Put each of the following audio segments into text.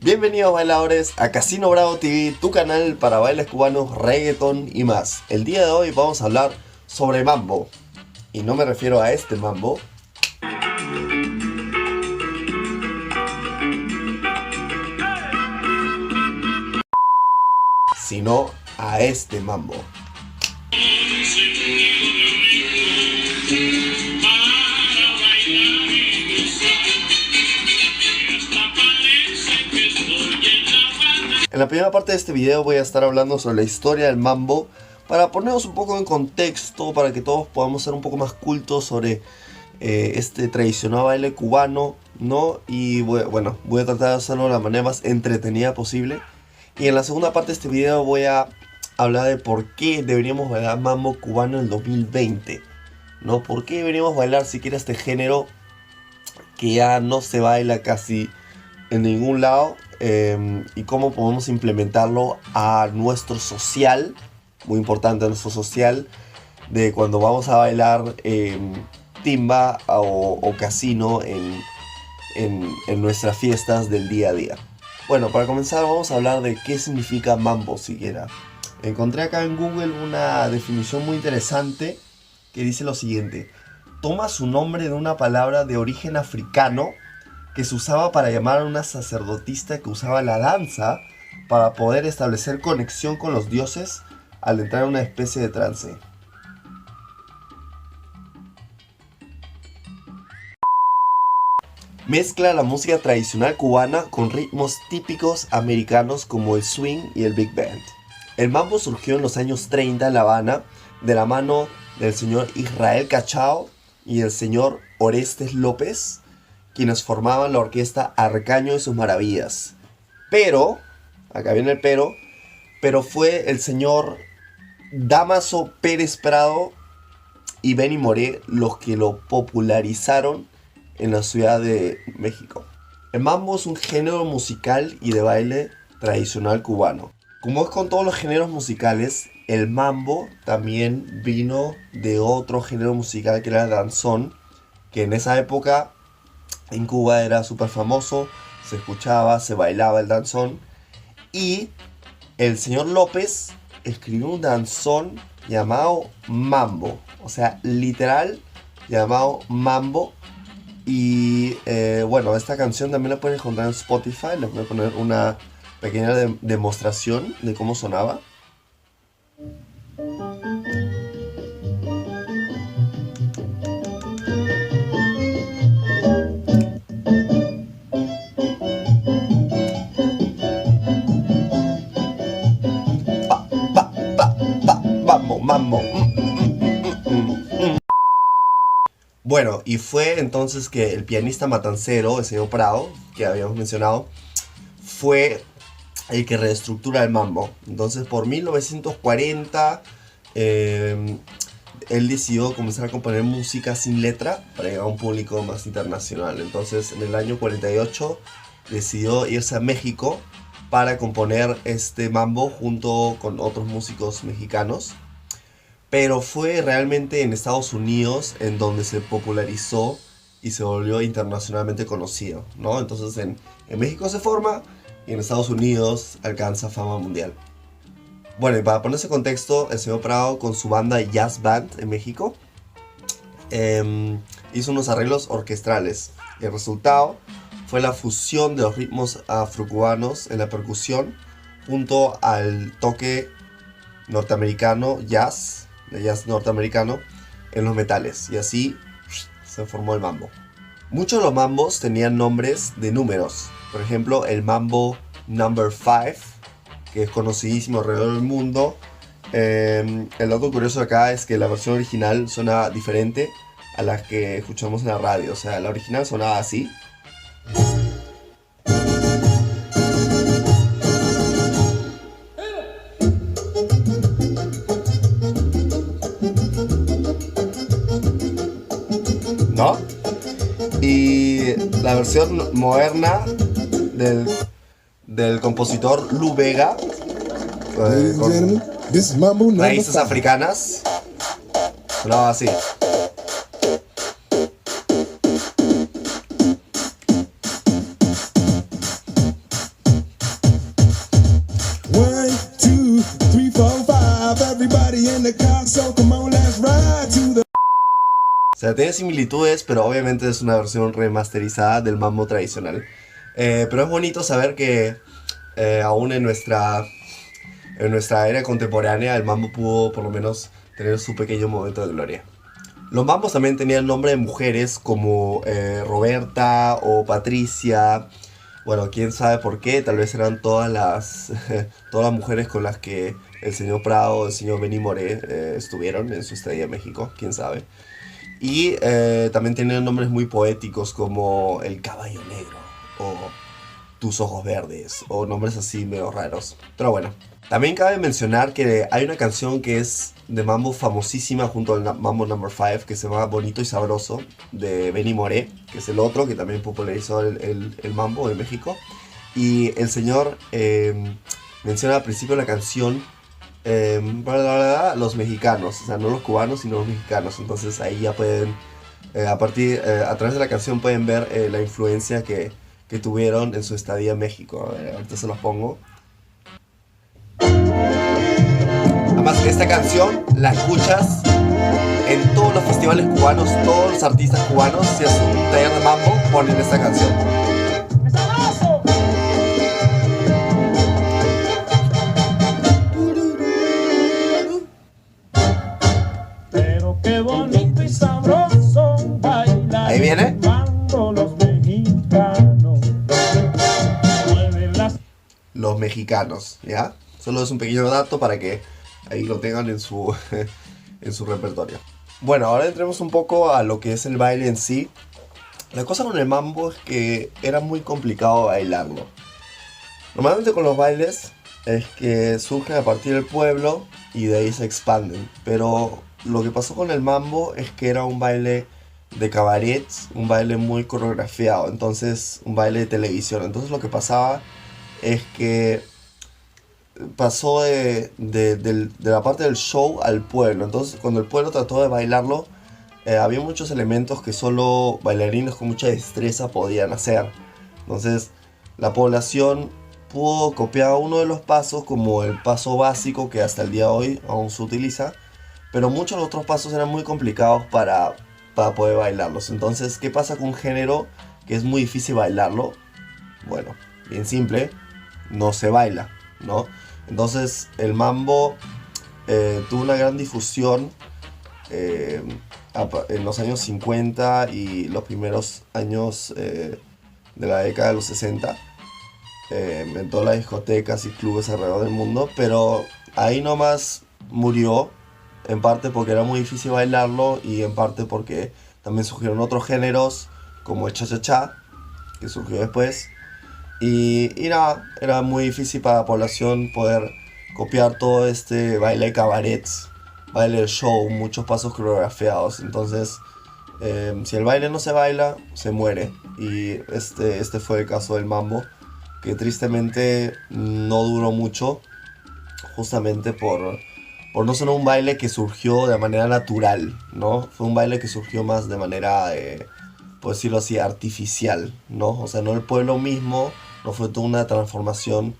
Bienvenidos bailadores a Casino Bravo TV, tu canal para bailes cubanos, reggaeton y más. El día de hoy vamos a hablar sobre mambo. Y no me refiero a este mambo, sino a este mambo. En la primera parte de este video voy a estar hablando sobre la historia del mambo para ponernos un poco en contexto, para que todos podamos ser un poco más cultos sobre este tradicional baile cubano, ¿no? Y voy a tratar de hacerlo de la manera más entretenida posible. Y en la segunda parte de este video voy a hablar de por qué deberíamos bailar mambo cubano en el 2020, ¿no? ¿Por qué deberíamos bailar siquiera este género que ya no se baila casi en ningún lado? Y cómo podemos implementarlo a nuestro social, muy importante, a nuestro social, de cuando vamos a bailar timba o casino en nuestras fiestas del día a día. Bueno, para comenzar vamos a hablar de qué significa mambo siquiera. Encontré acá en Google una definición muy interesante que dice lo siguiente: toma su nombre de una palabra de origen africano que se usaba para llamar a una sacerdotisa que usaba la danza para poder establecer conexión con los dioses al entrar en una especie de trance. Mezcla la música tradicional cubana con ritmos típicos americanos como el swing y el big band. El mambo surgió en los años 30 en La Habana de la mano del señor Israel Cachao y el señor Orestes López, quienes formaban la orquesta Arcaño y sus Maravillas. Pero, acá viene el pero fue el señor Dámaso Pérez Prado y Benny Moré los que lo popularizaron en la Ciudad de México. El mambo es un género musical y de baile tradicional cubano. Como es con todos los géneros musicales, el mambo también vino de otro género musical que era el danzón, que en esa época en Cuba era súper famoso, se escuchaba, se bailaba el danzón. Y el señor López escribió un danzón llamado mambo, o sea, literal llamado mambo. Y esta canción también la pueden encontrar en Spotify. Les voy a poner una pequeña demostración de cómo sonaba. Mambo. Bueno, y fue entonces que el pianista matancero, el señor Prado, que habíamos mencionado, fue el que reestructura el mambo. Entonces por 1940 él decidió comenzar a componer música sin letra para llegar a un público más internacional. Entonces en el año 48 decidió irse a México para componer este mambo junto con otros músicos mexicanos. Pero fue realmente en Estados Unidos en donde se popularizó y se volvió internacionalmente conocido, ¿no? Entonces en México se forma y en Estados Unidos alcanza fama mundial. Bueno, y para ponerse en contexto, el señor Prado con su banda Jazz Band en México hizo unos arreglos orquestrales. Y el resultado fue la fusión de los ritmos afrocubanos en la percusión junto al toque norteamericano de jazz norteamericano en los metales, y así se formó el mambo. Muchos de los mambos tenían nombres de números. Por ejemplo, el mambo number 5, que es conocidísimo alrededor del mundo. El dato curioso acá es que la versión original suena diferente a la que escuchamos en la radio. O sea, la original sonaba así. ¿No? Y la versión moderna del compositor Lou Bega, con raíces africanas, sonaba así. O sea, tiene similitudes, pero obviamente es una versión remasterizada del mambo tradicional. Pero es bonito saber que aún en nuestra era contemporánea el mambo pudo por lo menos tener su pequeño momento de gloria. Los mambos también tenían nombre de mujeres como Roberta o Patricia. Bueno, quién sabe por qué, tal vez eran todas las mujeres con las que el señor Prado o el señor Benny Moré estuvieron en su estadía en México, quién sabe. Y también tenían nombres muy poéticos como El Caballo Negro o Tus Ojos Verdes o nombres así medio raros. Pero bueno, también cabe mencionar que hay una canción que es de mambo famosísima junto al Mambo No. 5 que se llama Bonito y Sabroso de Benny Moré, que es el otro que también popularizó el mambo en México. Y el señor menciona al principio de la canción los mexicanos, o sea, no los cubanos sino los mexicanos. Entonces ahí ya pueden, a través de la canción pueden ver la influencia que tuvieron en su estadía en México. A ver, ahorita se los pongo. Además, esta canción la escuchas en todos los festivales cubanos, todos los artistas cubanos, si es un taller de mambo, ponen esta canción. Pero qué bonito y sabroso bailar. Ahí viene. Los mexicanos. Los mexicanos, ¿ya? Solo es un pequeño dato para que ahí lo tengan en su repertorio. Bueno, ahora entremos un poco a lo que es el baile en sí. La cosa con el mambo es que era muy complicado bailarlo. Normalmente con los bailes es que surgen a partir del pueblo y de ahí se expanden. Pero lo que pasó con el mambo es que era un baile de cabaret, un baile muy coreografiado, entonces un baile de televisión. Entonces lo que pasaba es que pasó de la parte del show al pueblo. Entonces cuando el pueblo trató de bailarlo, había muchos elementos que solo bailarines con mucha destreza podían hacer. Entonces la población pudo copiar uno de los pasos como el paso básico que hasta el día de hoy aún se utiliza, pero muchos de los otros pasos eran muy complicados para poder bailarlos. Entonces, ¿qué pasa con un género que es muy difícil bailarlo? Bueno, bien simple, no se baila, ¿no? Entonces el mambo tuvo una gran difusión en los años 50 y los primeros años de la década de los 60 en todas las discotecas y clubes alrededor del mundo, pero ahí nomás murió, en parte porque era muy difícil bailarlo y en parte porque también surgieron otros géneros como el cha-cha-cha, que surgió después. Y nada, era muy difícil para la población poder copiar todo este baile de cabarets, baile de show, muchos pasos coreografiados. Entonces, si el baile no se baila, se muere. Y este fue el caso del mambo, que tristemente no duró mucho, justamente por no ser un baile que surgió de manera natural, ¿no? Fue un baile que surgió más de manera, por decirlo así, artificial, ¿no? O sea, no el pueblo mismo, no fue toda una transformación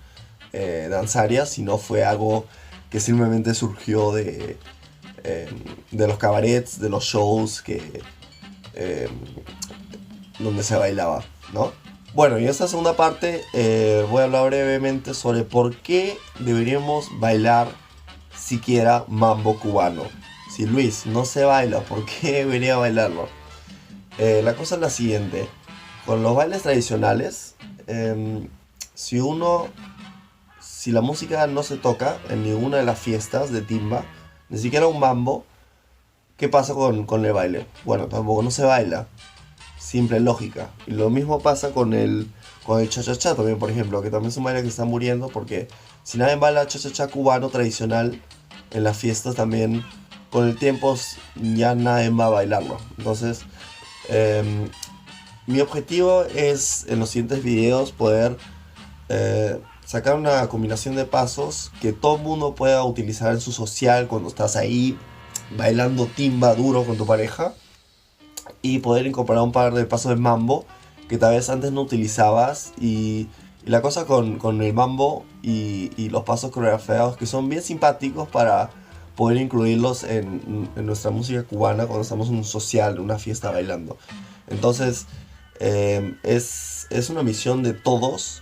danzaria, sino fue algo que simplemente surgió de los cabarets, de los shows donde se bailaba, ¿no? Bueno, y en esta segunda parte voy a hablar brevemente sobre por qué deberíamos bailar siquiera mambo cubano. Si Luis no se baila, ¿por qué debería bailarlo? La cosa es la siguiente. Con los bailes tradicionales, si la música no se toca en ninguna de las fiestas de timba, ni siquiera un mambo, ¿qué pasa con el baile? Bueno, tampoco no se baila. Simple lógica. Y lo mismo pasa con el cha-cha-cha también, por ejemplo, que también es un baile que está muriendo porque si nadie baila cha-cha-cha cubano tradicional en las fiestas también, con el tiempo ya nadie va a bailarlo. Entonces, mi objetivo es en los siguientes videos poder sacar una combinación de pasos que todo el mundo pueda utilizar en su social cuando estás ahí bailando timba duro con tu pareja, y poder incorporar un par de pasos de mambo que tal vez antes no utilizabas. Y la cosa con el mambo y los pasos coreografiados, que son bien simpáticos para poder incluirlos en nuestra música cubana cuando estamos en un social, en una fiesta bailando. Entonces es una misión de todos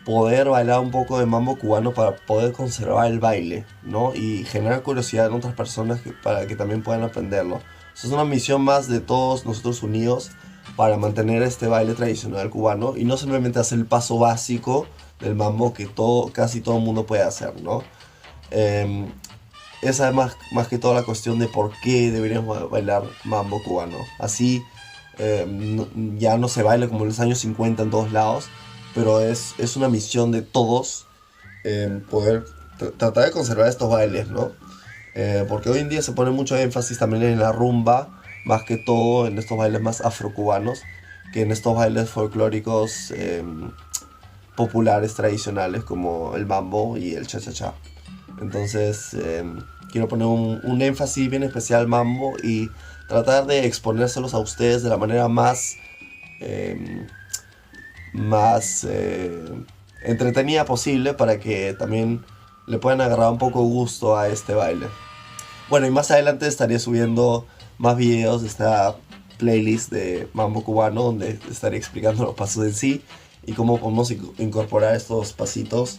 poder bailar un poco de mambo cubano para poder conservar el baile, ¿no? Y generar curiosidad en otras personas para que también puedan aprenderlo. Es una misión más de todos nosotros unidos para mantener este baile tradicional cubano y no simplemente hacer el paso básico del mambo que casi todo el mundo puede hacer, ¿no? Esa es más que todo la cuestión de por qué deberíamos bailar mambo cubano. Así ya no se baila como en los años 50 en todos lados, pero es una misión de todos poder tratar de conservar estos bailes, ¿no? Porque hoy en día se pone mucho énfasis también en la rumba, más que todo en estos bailes más afrocubanos, que en estos bailes folclóricos populares, tradicionales, como el mambo y el cha-cha-cha. Entonces quiero poner un énfasis bien especial al mambo y tratar de exponérselos a ustedes de la manera más entretenida posible, para que también le puedan agarrar un poco gusto a este baile. Bueno, y más adelante estaré subiendo más videos de esta playlist de mambo cubano, donde estaré explicando los pasos en sí y cómo podemos incorporar estos pasitos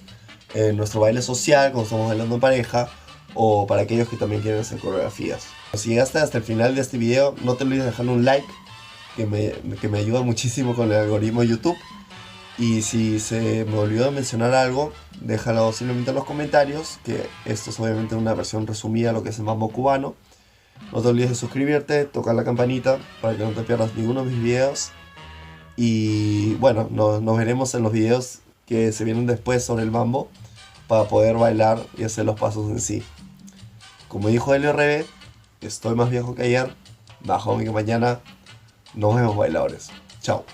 en nuestro baile social cuando estamos bailando en pareja, o para aquellos que también quieren hacer coreografías. Si llegaste hasta el final de este video, no te olvides de dejar un like, que me ayuda muchísimo con el algoritmo de YouTube. Y si se me olvidó de mencionar algo, déjalo simplemente en los comentarios, que esto es obviamente una versión resumida de lo que es el mambo cubano. No te olvides de suscribirte, tocar la campanita para que no te pierdas ninguno de mis videos. Y bueno, nos veremos en los videos que se vienen después sobre el mambo, para poder bailar y hacer los pasos en sí. Como dijo Helio Rebe, estoy más viejo que ayer, más joven que mañana. Nos vemos, bailadores. Chao.